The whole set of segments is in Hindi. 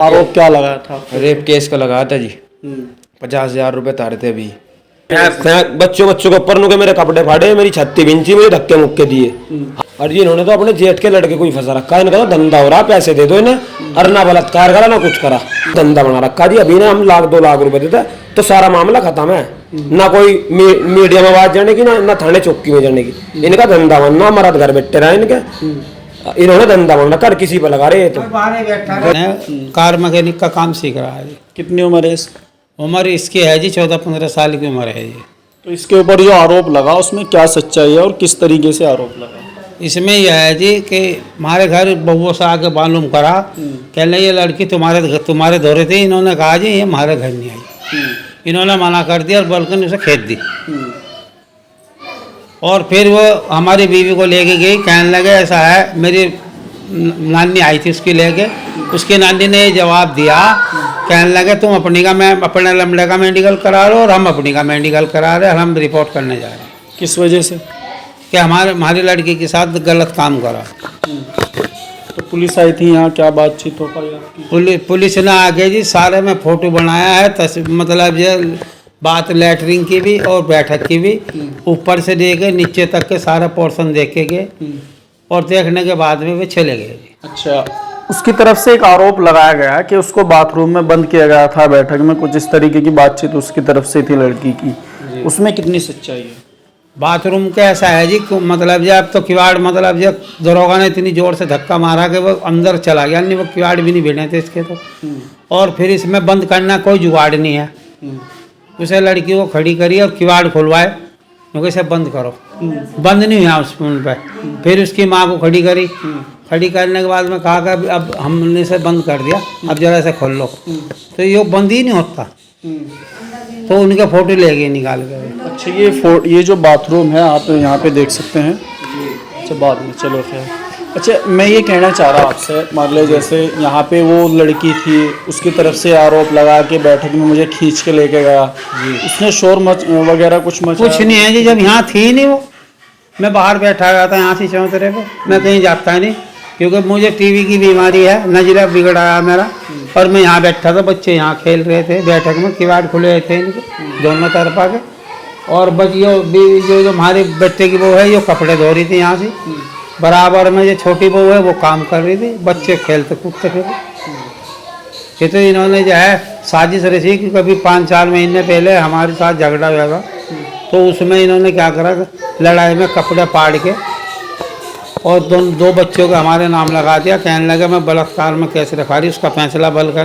आरोप क्या लगाया था? रेप केस का लगाया था जी। 50,000 रुपए तारे थे अभी। बच्चों के ऊपर नुके मेरे कपड़े फाड़े, मेरी छत्ती बिंची, मुझे धक्के मुक्के दिए। और जी इन्होंने तो अपने जेठ के लड़के को ही फंसा रखा है। इनका तो धंधा हो रहा, पैसे दे दो इन्हें, और ना बलात्कार करा ना कुछ करा, धंधा बना रखा जी। अभी ना हम 1-2 लाख रुपए देते तो सारा मामला खत्म है। ना कोई मीडिया में आवाज जाने की, ना थाने चौकी में जाने की। इनका धंधा बनना, मरद घर बैठे रहा इनके, इन्होंने धंधा बन रखा, किसी पर लगा रहे। तो कार मैकेनिक का काम सीख रहा है जी। कितनी उम्र है इसकी? उम्र इसकी है जी 14-15 साल की उम्र है जी। तो इसके ऊपर जो आरोप लगा उसमें क्या सच्चाई है और किस तरीके से आरोप लगा? इसमें यह है जी कि हमारे घर बहुओं से आके मालूम करा, कहने ये लड़की तुम्हारे दौरे थे। इन्होंने कहा जी ये हमारे घर नहीं आई। इन्होंने मना कर दिया और बल्कि उसे खेत दी। और फिर वो हमारी बीवी को लेके गई, कहने लगे ऐसा है, मेरी नानी आई थी उसकी लेके। उसकी नानी ने ये जवाब दिया, कहने लगे तुम अपने लमड़े का मेडिकल करा रहे हो और हम अपनी का मेडिकल करा रहे हैं, और हम रिपोर्ट करने जा रहे हैं। किस वजह से? कि हमारी लड़की के साथ गलत काम करा। तो पुलिस आई थी यहाँ, क्या बातचीत हो पाई आपकी? पुलिस ने आके जी सारे में फोटो बनाया है, मतलब ये बात लेटरिन की भी और बैठक की भी, ऊपर से देखे नीचे तक के सारा पोर्शन देखे गए, और देखने के बाद में वे चले गए जी। अच्छा, उसकी तरफ से एक आरोप लगाया गया कि उसको बाथरूम में बंद किया गया था, बैठक में कुछ इस तरीके की बातचीत उसकी तरफ से थी लड़की की, उसमें कितनी सच्चाई है? बाथरूम का ऐसा है जी, मतलब जब तो किवाड़, मतलब जब दरोगा ने इतनी जोर से धक्का मारा कि वो अंदर चला गया, नहीं वो किवाड़ भी नहीं भिड़े थे इसके तो। और फिर इसमें बंद करना कोई जुगाड़ नहीं है। उसे लड़की को खड़ी करी और किवाड़ खुलवाए, क्योंकि इसे बंद करो, बंद नहीं हुआ उस पर। फिर उसकी माँ को खड़ी करी, खड़ी करने के बाद में कहा कि अब हमने इसे बंद कर दिया, अब जरा इसे खोल लो, तो ये बंद ही नहीं होता। तो उनके फोटो ले गए निकाल कर। अच्छा, ये जो बाथरूम है आप यहाँ पे देख सकते हैं। अच्छा, बाद में चलो खैर। अच्छा, मैं ये कहना चाह रहा आपसे, मान लो जैसे यहाँ पे वो लड़की थी, उसकी तरफ से आरोप लगा के बैठक में मुझे खींच के लेके गया, उसने शोर वगैरह कुछ नहीं है जी। जब यहाँ थी नहीं वो, मैं बाहर बैठा हुआ था यहाँ से चौतरे पे, मैं कहीं जाता नहीं, क्योंकि मुझे टीवी की बीमारी है, नजर बिगड़ा है मेरा। और मैं यहाँ बैठा था, बच्चे यहाँ खेल रहे थे बैठक में, किवाड़ खुले थे इनके दोनों तरफा के। और जो हमारे बच्चे की बहू है, ये कपड़े धो रही थी यहाँ से, बराबर में जो छोटी बहू है वो काम कर रही थी, बच्चे खेलते कूदते थे। ये तो इन्होंने जो है साजिश रची कि कभी 5-4 महीने पहले हमारे साथ झगड़ा हुआ था, तो उसमें इन्होंने क्या करा, लड़ाई में कपड़े फाड़ के और दो बच्चों का हमारे नाम लगा दिया। कहने लगे मैं बलात्कार में केस रखा रही। उसका फैसला बल्कि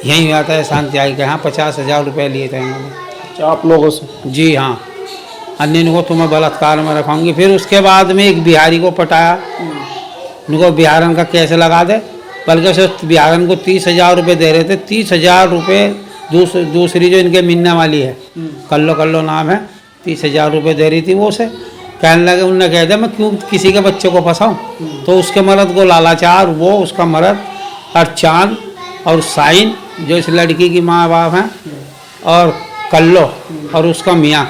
यहीं हुआ था एहसान त्यागी के यहाँ। 50,000 रुपये लिए थे इन्होंने। आप लोगों से? जी हाँ। अन्य को तुम्हें बलात्कार में रखाऊंगी। फिर उसके बाद में एक बिहारी को पटाया, उनको बिहारन का केस लगा दे, बल्कि उसे बिहारन को 30,000 रुपये दे रहे थे। 30,000 रुपये दूसरी जो इनके मिलने वाली है, कल्लो नाम है, 30,000 रुपये दे रही थी वो उसे। कहने लगे, उनने कह दिया मैं क्यों किसी के बच्चे को फंसाऊँ। तो उसके मर्द को लालाचार, वो उसका मर्द और चांद और साइन जो इस लड़की की माँ बाप हैं, और कल्लो और उसका मियाँ,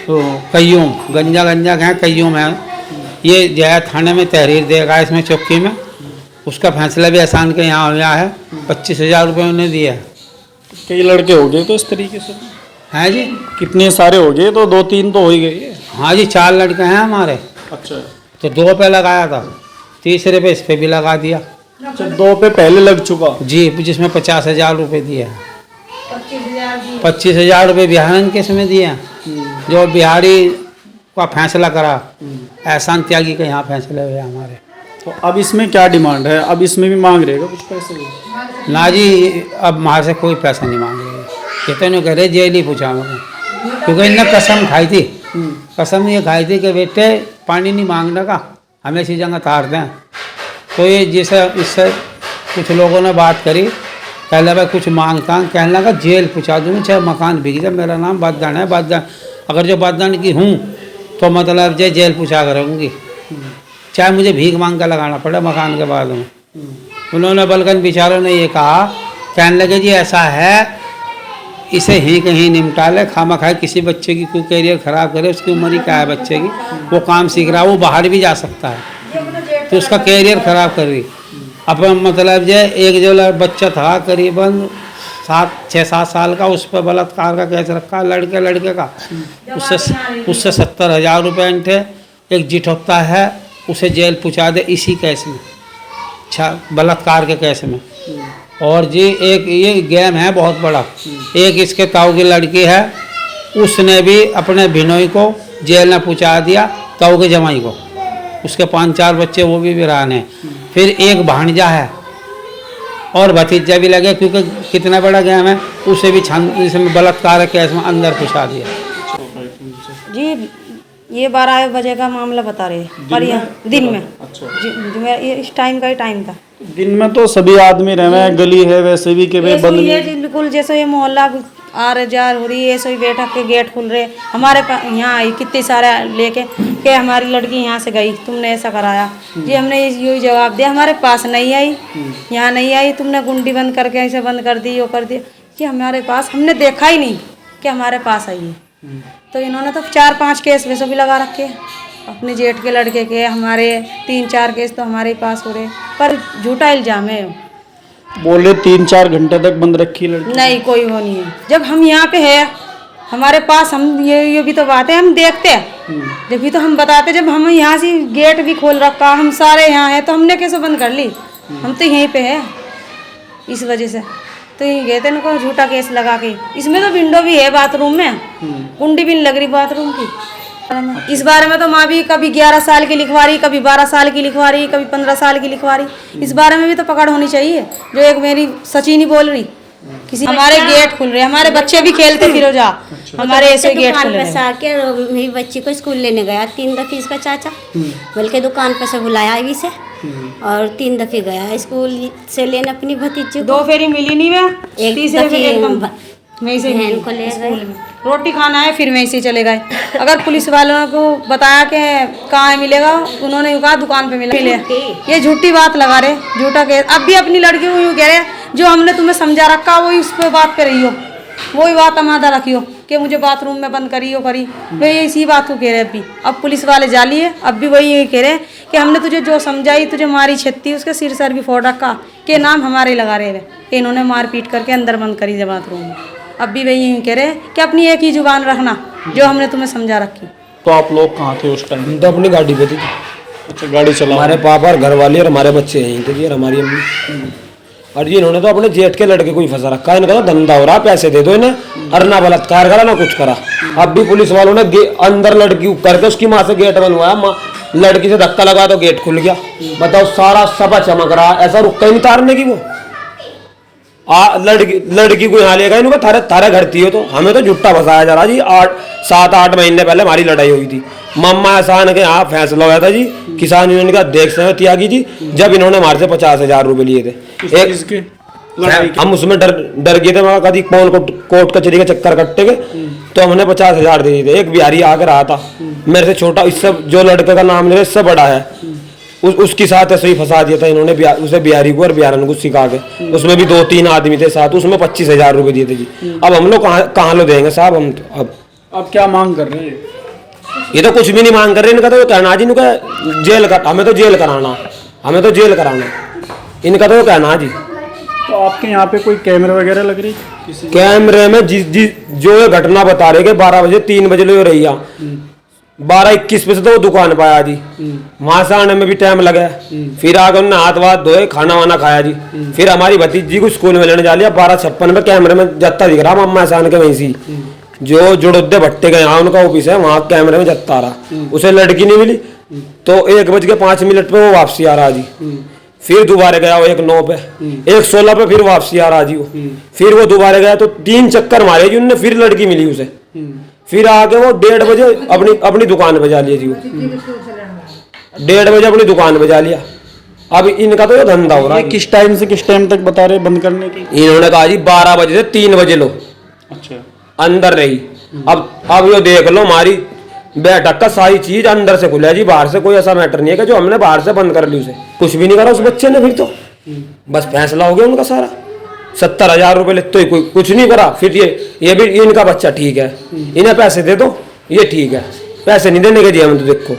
तो कय्यूम, गंजा कहें कय्यूम है, ये जो है थाने में तहरीर देगा इसमें चौकी में। उसका फैसला भी एहसान के यहाँ हुआ है। 25,000 रुपये उन्हें दिया। कई लड़के हो गए तो इस तरीके से हैं जी? कितने सारे हो गए? तो 2-3 तो हो ही गए। हाँ जी, 4 लड़के हैं हमारे। अच्छा, तो 2 पे लगाया था, तीसरे पे इस पे भी लगा दिया। अच्छा, 2 पे पहले लग चुका जी, जिसमें 50,000 रुपये दिए। 25,000 रुपये बिहारन केस में दिए, जो बिहारी का फैसला करा, एहसान त्यागी के यहाँ फैसले हुए हमारे। तो अब इसमें क्या डिमांड है? अब इसमें भी मांग रहेगा कुछ पैसे? ना जी, अब हमारे से कोई पैसा नहीं मांग रहे। ये तो नहीं कह रहे जेल ही पूछा हमें, क्योंकि इनने कसम खाई थी। कसम ये खाई थी कि बेटे पानी नहीं मांगने का, हमें इसी जगह तार दें। तो ये जैसे इससे कुछ लोगों ने बात करी, कहने भाई कुछ मांगता हूँ, कहने लगा जेल पूछा दूँगी, चाहे मकान बिक जाए, मेरा नाम बददान है, बददान अगर जो बददान की हूँ तो मतलब जेल पूछा करूँगी, चाहे मुझे भीख मांग कर लगाना पड़े मकान के बाद में। उन्होंने बल्कि बेचारों ने ये कहा, कहने लगे जी ऐसा है, इसे ही कहीं निपटा ले, खामा खाए किसी बच्चे की कोई कैरियर ख़राब करे, उसकी उम्र ही क्या है बच्चे की, वो काम सीख रहा है, वो बाहर भी जा सकता है, तो उसका कैरियर ख़राब कर रही। अब मतलब जो एक जो बच्चा था करीबन 6-7 साल का, उस पर बलात्कार का केस रखा लड़के का, उससे 70,000 रुपये थे। एक जिठोप्ता है, उसे जेल पहुँचा दे इसी केस में, बलात्कार के केस में। और जी एक ये गेम है बहुत बड़ा। एक इसके ताऊ की लड़की है, उसने भी अपने भिनोई को जेल में पहुँचा दिया, ताऊ के जमाई को। उसके 5-4 बच्चे, वो भी वीरान हैं। फिर एक भांजा है और भतीजा भी लगे, क्योंकि कितना बड़ा गेम है, उसे भी इसमें बलात्कार के केस में अंदर पहुँचा दिया। जी ये 12 बजे का मामला बता रहे हैं, पर यह दिन में। अच्छा। ये इस टाइम का ही टाइम था। दिन में तो सभी आदमी रहे हैं, गली है वैसे भी के बंद नहीं है। बिल्कुल जैसे ये मोहल्ला आ रहे जा हो रही है, ऐसे ही बैठक के गेट खुल रहे। हमारे यहाँ आई कितने सारे लेके कि हमारी लड़की यहाँ से गई, तुमने ऐसा कराया जी। हमने यही जवाब दिया, हमारे पास नहीं आई, यहाँ नहीं आई, तुमने गुंडी बंद करके ऐसे बंद कर दी, वो कर दिया कि हमारे पास, हमने देखा ही नहीं कि हमारे पास आई है। तो इन्होंने तो 4-5 केस वैसे भी लगा रखे, अपने जेठ के लड़के के, हमारे 3-4 केस तो हमारे पास हो रहे, पर झूठा इल्जाम है। बोल रहे 3-4 घंटे तक बंद रखी लड़की। नहीं, कोई वो नहीं है। जब हम यहाँ पे है, हमारे पास, हम ये भी तो बात है, हम देखते हैं, जब भी तो हम बताते। जब हम यहाँ से गेट भी खोल रखा, हम सारे यहाँ हैं, तो हमने कैसे बंद कर ली? हम तो यहीं पे है, इस वजह से तो यही गए थे इनको झूठा केस लगा के। इसमें तो विंडो भी है बाथरूम में, कुंडी भी नहीं लग रही बाथरूम की। इस बारे में तो माँ भी कभी 11 साल की लिखवा रही, कभी 12 साल की लिखवा रही, कभी 15 साल की लिखवा रही। इस बारे में भी तो पकड़ होनी चाहिए। जो एक मेरी सची नहीं बोल रही, किसी हमारे गेट खुल रहे, हमारे बच्चे भी खेलते फिरो जा, हमारे ऐसे गेट खुल रहे। आके मेरी बच्ची को स्कूल लेने गया 3 दफे इसका चाचा, बल्कि दुकान पे से बुलाया अभी से, और 3 दफे गया स्कूल से लेने अपनी भतीजी को। 2 फेरी मिली नहीं मैं, एक तीसरे दफे एकदम मैं इसे बहन को ले गए। रोटी खाना है, फिर वहीं से चले गए। अगर पुलिस वालों को बताया कि कहाँ मिलेगा, उन्होंने कहा दुकान पे मिले। ये झूठी बात लगा रहे, झूठा केस। अब भी अपनी लड़की को यूँ कह रहे, जो हमने तुम्हें समझा रखा वही उस पर बात कर रही हो, वही बात हमारा रखियो कि मुझे बाथरूम में बंद करी हो करी। वे इसी बात को कह रहे अभी। अब पुलिस वाले जाली है, अब भी वही यही कह रहे हैं कि हमने तुझे जो समझाई, तुझे मारी छत्ती, उसके सिर सर भी फोड़ रखा, के नाम हमारे लगा रहे हैं कि इन्होंने मार पीट करके अंदर बंद करी है बाथरूम में। अब भी वही यही कह रहे हैं कि अपनी एक ही जुबान रखना, जो हमने तुम्हें समझा रखी। तो आप लोग कहाँ थे उस टाइम? तो अपनी गाड़ी पे थे। अच्छा, गाड़ी चला। हमारे पापा और घर वाले और हमारे बच्चे यहीं थे जी, और हमारी अम्मी। और ये इन्होंने तो अपने जेठ के लड़के को ही फंसा रखा है। इनका तो धंधा हो रहा, पैसे दे दो इन्हें, और ना बलात्कार करा ना कुछ करा। अब भी पुलिस वालों ने अंदर लड़की करके उसकी माँ से गेट बनवाया, माँ लड़की से धक्का लगा तो गेट खुल गया। बताओ, सारा सपा चमक रहा, ऐसा रुकता ही नहीं तारने की। वो लड़की को यहाँ ले गए, इनको थारे घर थी हो, तो हमें तो झुट्टा फंसाया जा रहा जी। 7-8 महीने पहले हमारी लड़ाई हुई थी, मम्मा एहसान के यहाँ फैसला हुआ था जी, किसान यूनियन का अध्यक्ष है त्यागी जी, जब इन्होंने हमारे से 50,000 रुपए लिए थे। हम उसमें डर गए थे, वहाँ कभी कोर्ट कचहरी के चक्कर कट्टे के, तो हमने 50,000 दे दिए थे। एक बिहारी आकर रहा था मेरे से छोटा, इससे जो लड़के का नाम ले इससे बड़ा है, उसकी साथ ऐसे ही फंसा दिया था इन्होंने, उसे बिहारी को और बिहारन को सिखा के। उसमें भी 2-3 आदमी थे साथ, उसमें 25,000 रुपए दिए थे जी। अब हम लोग कहाँ लो देंगे साहब? हम तो अब क्या मांग कर रहे हैं? ये तो कुछ भी नहीं मांग कर रहे। इनका तो कहना जी, इनका जेल का, हमें तो जेल कराना, हमें तो जेल कराना, इनका तो कहना जी। तो आपके यहाँ पे कोई कैमरे वगैरह लग रही? कैमरे में जो ये घटना बता रहे कि 12 बजे 3 बजे लो रही, 12:21 पे से तो वो दुकान पे आया जी। वहां से आने में भी टाइम लगा। फिर आकर उन्होंने हाथ वाथ धोए, खाना वाना खाया जी। फिर हमारी भतीजी को स्कूल में लेने जा लिया। 12:56 में कैमरे में जत्ता दिख रहा, मम्मा एहसान के वहीं से जो जुड़ोदे भट्टे गए, यहाँ उनका ऑफिस है, वहाँ कैमरे में जत्ता आ रहा। उसे लड़की नहीं मिली, तो 1:05 पे वो वापसी आ रहा जी। फिर दोबारा गया वो 1:09 पे, 1:16 पे फिर वापसी आ रहा जी वो। फिर वो दोबारा गया तो 3 चक्कर मारे जी उनने, फिर लड़की मिली उसे। फिर आके वो 1:30 बजे अपनी दुकान पे जा लिया जी। वो 1:30 बजे अपनी दुकान पे जा लिया। अब इनका तो ये धंधा हो रहा है। किस टाइम से किस टाइम तक बता रहे बंद करने की? इन्होंने कहा जी 12 बजे से 3 बजे लो। अच्छा, अंदर रही। अब ये देख लो, हमारी बैठक का सारी चीज अंदर से खुला जी, बाहर से कोई ऐसा मैटर नहीं है कि जो हमने बाहर से बंद कर ली। उसे कुछ भी नहीं करा उस बच्चे ने। फिर तो बस फैसला हो गया उनका सारा। 70,000 रुपए लेते ही कोई कुछ नहीं करा। फिर ये भी इनका बच्चा ठीक है, इन्हें पैसे दे दो, ये ठीक है। पैसे नहीं देने के जी हम तो देखो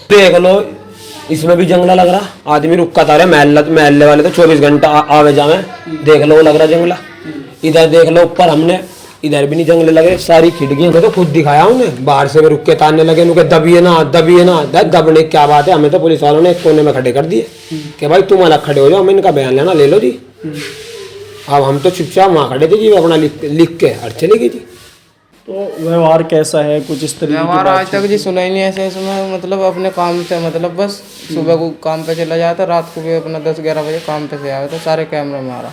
देख लो, इसमें भी जंगला लग रहा, आदमी रुका था, महल्ले वाले तो 24 घंटा आवे जावे, देख लो लग रहा जंगला। इधर देख लो ऊपर हमने, इधर भी नहीं जंगले लगे, सारी खिड़कियां तो खुद दिखाया उन्हें, बाहर से भी रुक के तानने लगे, उनके दबिए ना दबने क्या बात है, हमें तो पुलिस वालों ने एक कोने में खड़े कर दिए कि भाई तुम अलग खड़े हो जाओ, हमें इनका बयान लेना ले लो जी। अब हम तो चुपचाप वहाँ खड़े थे जी, अपना लिख के और चली गई थी। तो व्यवहार कैसा है, कुछ इस तरीके की व्यवहार बात आज तक जी सुना ही नहीं ऐसे इसमें, मतलब अपने काम से, मतलब बस सुबह को काम पे चला जाता, रात को भी अपना 10-11 बजे काम पे से आया था, सारे कैमरे में आ रहा।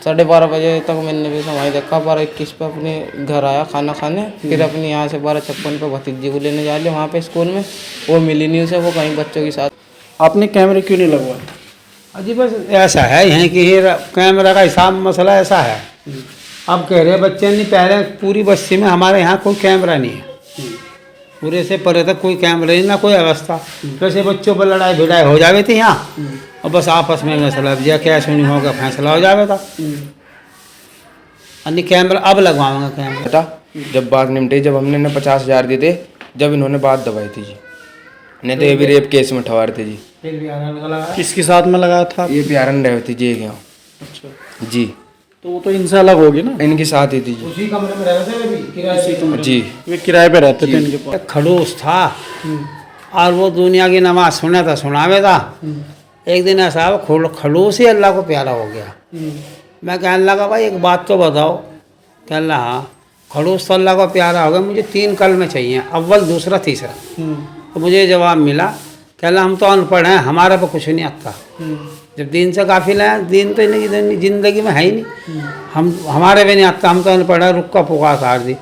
12:30 बजे तक मैंने भी समय देखा, 12:21 पे अपने घर आया खाना खाने, फिर अपनी यहाँ से 12:56 पे भतीजी को लेने जा रही वहाँ पे स्कूल में, वो मिली नहीं उसे, वो कहीं बच्चों के साथ। आपने कैमरे क्यों नहीं लगवाए? अजी बस ऐसा है यहाँ की कैमरा का हिसाब मसला ऐसा है। अब कह रहे बच्चे नहीं, पहले पूरी बस्ती में हमारे यहाँ कोई कैमरा नहीं है, पूरे से परे तक कोई कैमरा नहीं, ना कोई व्यवस्था। वैसे बच्चों पर लड़ाई भिड़ाई हो जावे थी यहाँ, और बस आपस में मसला क्या सुनी होगा, फैसला हो जावे था। अन्य कैमरा अब लगवाऊंगा कैमरा। जब बात निपटी, जब हमने 50,000 दिए थे, जब इन्होंने बात दबाई थी जी, नहीं तो ये भी रेप केस में ठवार थे जी। किसके साथ में लगाया था? ये प्यारन रहे थे जी यहाँ। अच्छा, जी तो वो तो इनसे अलग होगी ना? इनके साथ ही थी जी। उसी कमरे में रहते थे भी, किराए पे। जी वे किराए पे रहते थे इनके पास। खड़ूस था और वो दुनिया की नमाज सुने था, सुनावे था। एक दिन ऐसा खड़ूस ही अल्लाह को प्यारा हो गया। मैं कहने लगा भाई एक बात तो बताओ, कहने लगा हाँ, खड़ूस तो अल्लाह को प्यारा हो गया, मुझे 3 कलमे चाहिए, अव्वल दूसरा तीसरा। तो मुझे जवाब मिला, कहला हम तो अनपढ़ हैं, हमारे पर कुछ नहीं आता। जब दीन से काफिल है, दीन तो जिंदगी में है ही नहीं, हम हमारे भी नहीं आता, हम तो अनपढ़ है, रुक्का पुका काट दी।